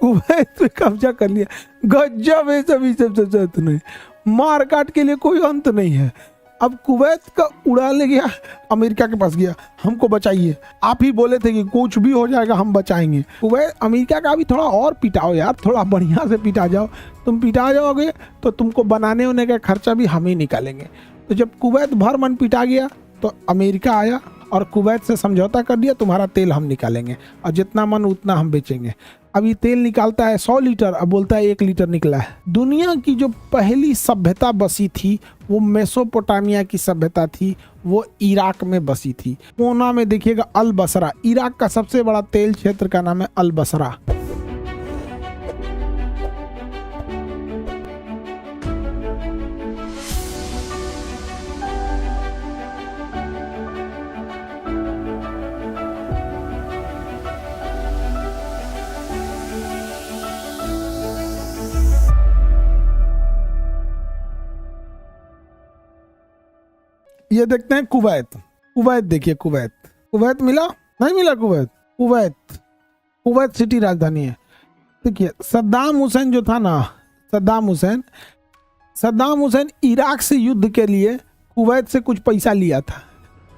Kuwait पे कब्जा कर लिया। गजब है सभी सब ने, मार काट के लिए कोई अंत नहीं है। अब कुवैत का उड़ा ले गया, अमेरिका के पास गया, हमको बचाइए, आप ही बोले थे कि कुछ भी हो जाएगा हम बचाएंगे। कुवैत अमेरिका का भी थोड़ा और पिटाओ यार, थोड़ा बढ़िया से पिटा जाओ। तुम पिटा जाओगे तो तुमको बनाने होने का खर्चा भी हम ही निकालेंगे। तो जब कुवैत भर मन पिटा गया तो अमेरिका आया और कुवैत से समझौता कर दिया, तुम्हारा तेल हम निकालेंगे और जितना मन उतना हम बेचेंगे। अभी तेल निकालता है 100 लीटर, अब बोलता है 1 लीटर निकला है। दुनिया की जो पहली सभ्यता बसी थी वो मेसोपोटामिया की सभ्यता थी, वो इराक में बसी थी। कोना में देखिएगा अल बसरा, इराक का सबसे बड़ा तेल क्षेत्र का नाम है अल बसरा। ये देखते हैं कुवैत, कुवैत देखिए, कुवैत, कुवैत मिला नहीं मिला? कुवैत, कुवैत, कुवैत सिटी राजधानी है। देखिए सद्दाम हुसैन जो था ना, सद्दाम हुसैन इराक से युद्ध के लिए कुवैत से कुछ पैसा लिया था।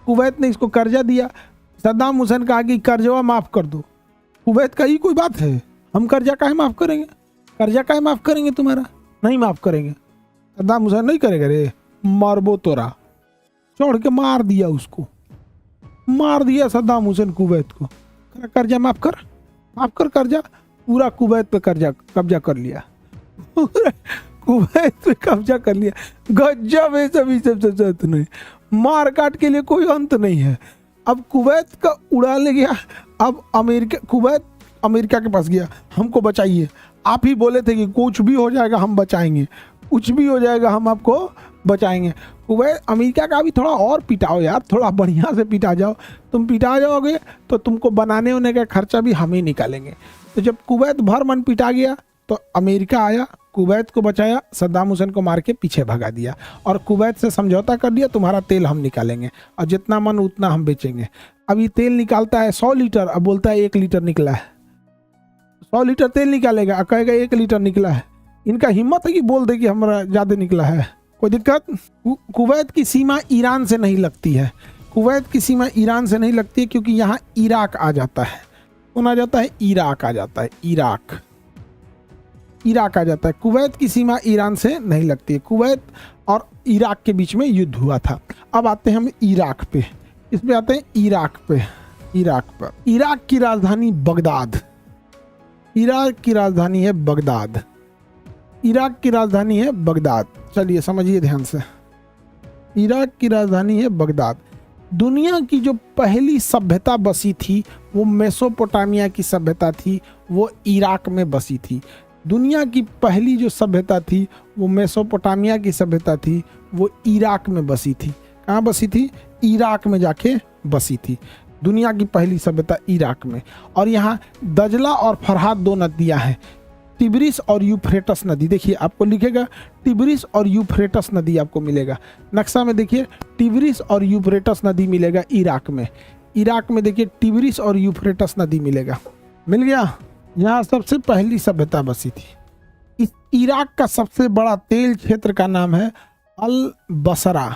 कुवैत ने इसको कर्जा दिया, सद्दाम हुसैन कहा कि कर्जवा माफ कर दो। कुवैत का ही कोई बात है, हम कर्जा काहे माफ करेंगे, कर्जा काहे माफ करेंगे तुम्हारा, नहीं माफ करेंगे। सद्दाम हुसैन नहीं करेगा रे, मारबो तोरा। छोड़ के मार दिया उसको, मार दिया सद्दाम हुसैन कुवैत को। कर्जा माफ कर कर्जा। पूरा कुवैत पे कब्जा कर लिया, कुवैत पे कब्जा कर लिया। गजब है सभी सब ने, मार काट के लिए कोई अंत नहीं है। अब कुवैत का उड़ा ले गया, अब कुवैत अमेरिका के पास गया, हमको बचाइए, आप ही बोले थे कि कुछ भी हो जाएगा हम बचाएंगे, कुछ भी हो जाएगा हम आपको बचाएंगे। कुवैत अमेरिका का भी थोड़ा और पिटाओ यार, थोड़ा बढ़िया से पिटा जाओ। तुम पिटा जाओगे तो तुमको बनाने होने का खर्चा भी हम ही निकालेंगे। तो जब कुवैत भर मन पिटा गया तो अमेरिका आया, कुवैत को बचाया, सद्दाम हुसैन को मार के पीछे भगा दिया और कुवैत से समझौता कर दिया, तुम्हारा तेल हम निकालेंगे और जितना मन उतना हम बेचेंगे। अभी तेल निकालता है 100 लीटर, अब बोलता है 1 लीटर निकला है। 100 लीटर तेल निकालेगा, कहेगा 1 लीटर निकला है। इनका हिम्मत है कि बोल दे कि हमारा ज़्यादा निकला है। कोई दिक्कत? कुवैत की सीमा ईरान से नहीं लगती है, कुवैत की सीमा ईरान से नहीं लगती है क्योंकि यहाँ इराक आ जाता है। कौन आ जाता है? इराक आ जाता है, इराक आ जाता है। कुवैत की सीमा ईरान से नहीं लगती है। कुवैत और इराक के बीच में युद्ध हुआ था। अब आते हैं हम इराक पे, इसमें आते हैं इराक पे। इराक की राजधानी बगदाद, इराक की राजधानी है बगदाद, इराक की राजधानी है बगदाद। चलिए समझिए ध्यान से, इराक की राजधानी है बगदाद। दुनिया की जो पहली सभ्यता बसी थी वो मेसोपोटामिया की सभ्यता थी, वो इराक में बसी थी। दुनिया की पहली जो सभ्यता थी वो मेसोपोटामिया की सभ्यता थी, वो इराक में बसी थी। कहाँ बसी थी? इराक में जाके बसी थी दुनिया की पहली सभ्यता, इराक में। और यहाँ दजला और फरहाद 2 नदियाँ हैं, टिब्रिस और यूफ्रेटस नदी। देखिए आपको लिखेगा टिब्रिस और यूफ्रेटस नदी आपको मिलेगा नक्शा में। देखिए टिब्रिस और यूफ्रेटस नदी मिलेगा इराक में। इराक में देखिए टिब्रिस और यूफ्रेटस नदी मिलेगा, मिल गया। यहाँ सबसे पहली सभ्यता बसी थी। इस इराक का सबसे बड़ा तेल क्षेत्र का नाम है अल बसरा।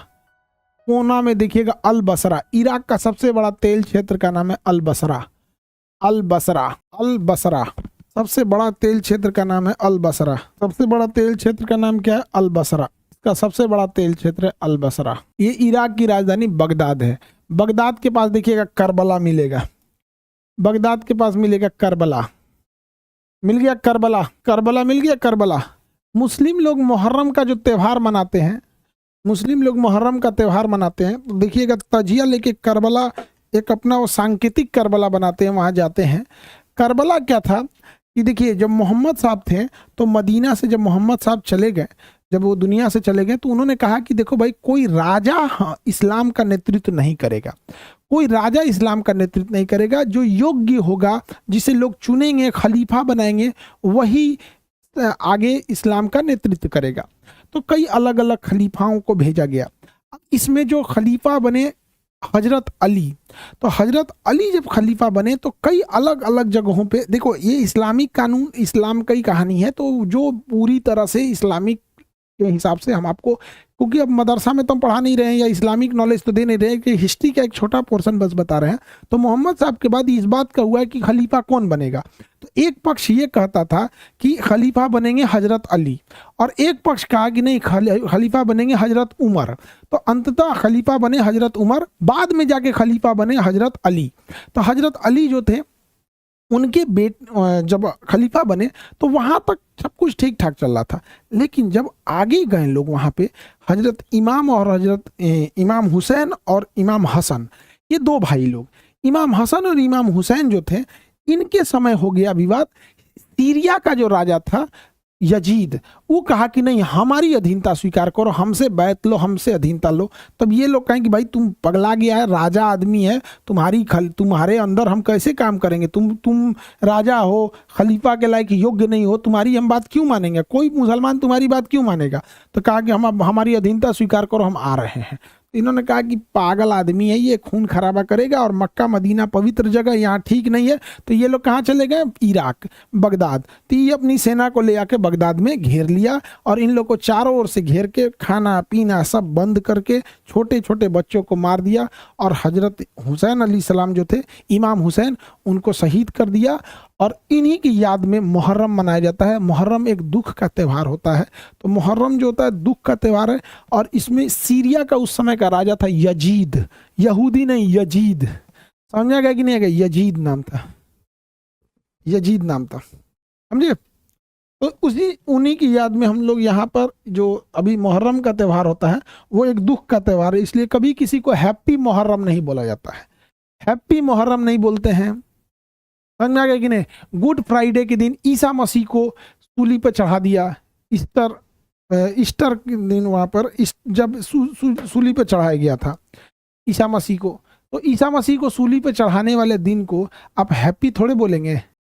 कोना में देखिएगा अल बसरा, इराक का सबसे बड़ा तेल क्षेत्र का नाम है अल बसरा। अल बसरा सबसे बड़ा तेल क्षेत्र का नाम है अल बसरा। सबसे बड़ा तेल क्षेत्र का नाम क्या है? अल बसरा। इसका सबसे बड़ा तेल क्षेत्र है अल बसरा। ये इराक की राजधानी बगदाद है। बगदाद के पास देखिएगा करबला मिलेगा, बगदाद के पास मिलेगा करबला, मिल गया करबला, करबला मिल गया करबला। मुस्लिम लोग मुहर्रम का जो त्यौहार मनाते हैं, मुस्लिम लोग मुहर्रम का त्यौहार मनाते हैं, तो देखिएगा तजिया लेके करबला एक अपना वो सांकेतिक करबला बनाते हैं, वहाँ जाते हैं। करबला क्या था कि देखिए जब मोहम्मद साहब थे तो मदीना से जब मोहम्मद साहब चले गए, जब वो दुनिया से चले गए तो उन्होंने कहा कि देखो भाई कोई राजा इस्लाम का नेतृत्व नहीं करेगा, कोई राजा इस्लाम का नेतृत्व नहीं करेगा, जो योग्य होगा जिसे लोग चुनेंगे खलीफा बनाएंगे वही आगे इस्लाम का नेतृत्व करेगा। तो कई अलग अलग खलीफाओं को भेजा गया। इसमें जो खलीफा बने हजरत अली। तो हजरत अली जब खलीफा बने तो कई अलग अलग जगहों पे, देखो ये इस्लामिक कानून, इस्लाम की कहानी है, तो जो पूरी तरह से इस्लामिक के हिसाब से हम आपको, क्योंकि अब मदरसा में तो हम पढ़ा नहीं रहे हैं या इस्लामिक नॉलेज तो दे नहीं रहे हैं, कि हिस्ट्री का एक छोटा पोर्शन बस बता रहे हैं। तो मोहम्मद साहब के बाद इस बात का हुआ है कि खलीफा कौन बनेगा। तो एक पक्ष ये कहता था कि खलीफा बनेंगे हजरत अली, और एक पक्ष कहा कि नहीं खलीफा बनेंगे हजरत उमर। तो अंततः खलीफा बने हजरत उमर, बाद में जाके खलीफा बने हजरत अली। तो हजरत अली जो थे उनके जब खलीफा बने तो वहाँ तक सब कुछ ठीक ठाक चल रहा था, लेकिन जब आगे गए लोग वहाँ पे, हजरत इमाम और हजरत इमाम हुसैन और इमाम हसन, ये दो भाई लोग, इमाम हसन और इमाम हुसैन जो थे, इनके समय हो गया विवाद। सीरिया का जो राजा था यजीद, वो कहा कि नहीं हमारी अधीनता स्वीकार करो, हमसे बैत लो, हमसे अधीनता लो। तब ये लोग कहें कि भाई तुम पगला गया है, राजा आदमी है, तुम्हारे अंदर हम कैसे काम करेंगे, तुम राजा हो, खलीफा के लायक योग्य नहीं हो, तुम्हारी हम बात क्यों मानेंगे, कोई मुसलमान तुम्हारी बात क्यों मानेगा। तो कहा कि हम हमारी अधीनता स्वीकार करो, हम आ रहे हैं। इन्होंने कहा कि पागल आदमी है ये, खून खराबा करेगा, और मक्का मदीना पवित्र जगह, यहाँ ठीक नहीं है। तो ये लोग कहाँ चले गए, इराक, बगदाद। तो ये अपनी सेना को ले आके बगदाद में घेर लिया, और इन लोग को चारों ओर से घेर के खाना पीना सब बंद करके छोटे छोटे बच्चों को मार दिया, और हजरत हुसैन अली सलाम जो थे, इमाम हुसैन, उनको शहीद कर दिया। और इन्हीं की याद में मुहर्रम मनाया जाता है। मुहर्रम एक दुख का त्यौहार होता है। तो मुहर्रम जो होता है दुख का त्यौहार है, और इसमें सीरिया का उस समय का राजा था यजीद, यहूदी नहीं यजीद, समझा गया कि नहीं गया, यजीद नाम था, यजीद नाम था, समझे। तो उन्हीं की याद में हम लोग यहाँ पर जो अभी मुहर्रम का त्यौहार होता है वो एक दुख का त्यौहार है, इसलिए कभी किसी को हैप्पी मुहर्रम नहीं बोला जाता है, हैप्पी मुहर्रम नहीं बोलते हैं, समझ में आ गया कि नहीं। गुड फ्राइडे के दिन ईसा मसीह को सूली पर चढ़ा दिया, ईस्टर के दिन वहाँ पर जब सूली पर चढ़ाया गया था ईसा मसीह को, तो ईसा मसीह को सूली पर चढ़ाने वाले दिन को आप हैप्पी थोड़े बोलेंगे,